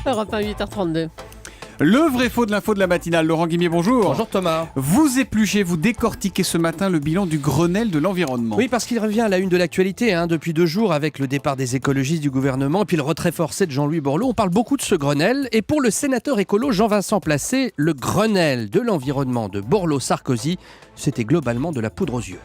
Europe 1, 8h32. Le vrai faux de l'info de la matinale. Laurent Guimier, bonjour. Bonjour Thomas. Vous épluchez, vous décortiquez ce matin le bilan du Grenelle de l'environnement. Oui, parce qu'il revient à la une de l'actualité depuis 2 jours avec le départ des écologistes du gouvernement et puis le retrait forcé de Jean-Louis Borloo. On parle beaucoup de ce Grenelle. Et pour le sénateur écolo Jean-Vincent Placé, le Grenelle de l'environnement de Borloo-Sarkozy, c'était globalement de la poudre aux yeux.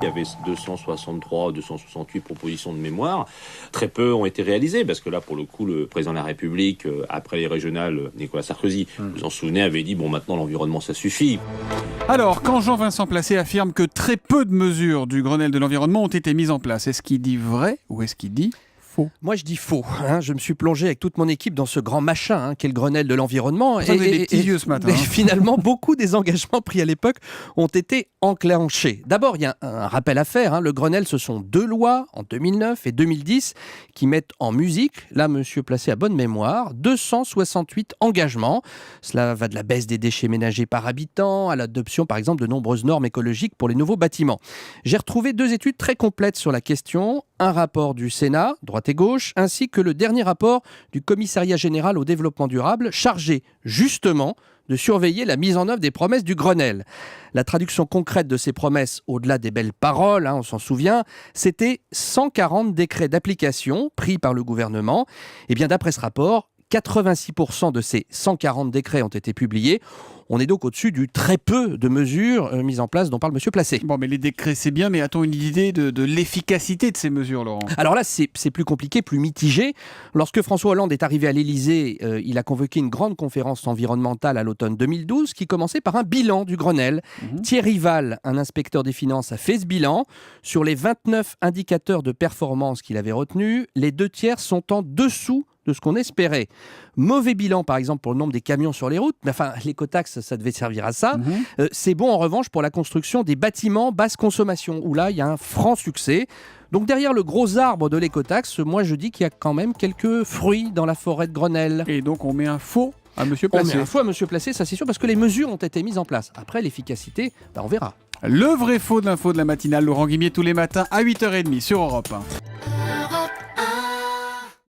Il y avait 263, 268 propositions de mémoire. Très peu ont été réalisées, parce que là, pour le coup, le président de la République, après les régionales, Nicolas Sarkozy, vous vous en souvenez, avait dit « Bon, maintenant, l'environnement, ça suffit ». Alors, quand Jean-Vincent Placé affirme que très peu de mesures du Grenelle de l'environnement ont été mises en place, est-ce qu'il dit vrai ou est-ce qu'il dit faux? Moi, je dis faux. Je me suis plongé avec toute mon équipe dans ce grand machin qu'est le Grenelle de l'environnement. Vous avez des petits yeux ce matin. Finalement, beaucoup des engagements pris à l'époque ont été enclenchés. D'abord, il y a un rappel à faire. Le Grenelle, ce sont 2 lois en 2009 et 2010 qui mettent en musique, là, monsieur Placé a bonne mémoire, 268 engagements. Cela va de la baisse des déchets ménagers par habitant à l'adoption, par exemple, de nombreuses normes écologiques pour les nouveaux bâtiments. J'ai retrouvé 2 études très complètes sur la question. Un rapport du Sénat, droite et gauche, ainsi que le dernier rapport du Commissariat général au développement durable, chargé justement de surveiller la mise en œuvre des promesses du Grenelle. La traduction concrète de ces promesses, au-delà des belles paroles, on s'en souvient, c'était 140 décrets d'application pris par le gouvernement. Et bien d'après ce rapport, 86% de ces 140 décrets ont été publiés. On est donc au-dessus du très peu de mesures mises en place dont parle M. Placé. Bon, mais les décrets, c'est bien, mais a-t-on une idée de l'efficacité de ces mesures, Laurent? Alors là, c'est plus compliqué, plus mitigé. Lorsque François Hollande est arrivé à l'Élysée, il a convoqué une grande conférence environnementale à l'automne 2012 qui commençait par un bilan du Grenelle. Thierry Val, un inspecteur des finances, a fait ce bilan. Sur les 29 indicateurs de performance qu'il avait retenus, les 2 tiers sont en dessous de ce qu'on espérait. Mauvais bilan, par exemple, pour le nombre des camions sur les routes. Mais enfin, l'écotaxe, ça devait servir à ça. C'est bon, en revanche, pour la construction des bâtiments basse consommation, où là, il y a un franc succès. Donc, derrière le gros arbre de l'écotaxe, moi, je dis qu'il y a quand même quelques fruits dans la forêt de Grenelle. Et donc, on met un faux à M. Placé. On met un faux à M. Placé, ça c'est sûr, parce que les mesures ont été mises en place. Après, l'efficacité, on verra. Le vrai faux de l'info de la matinale. Laurent Guimier tous les matins à 8h30 sur Europe 1.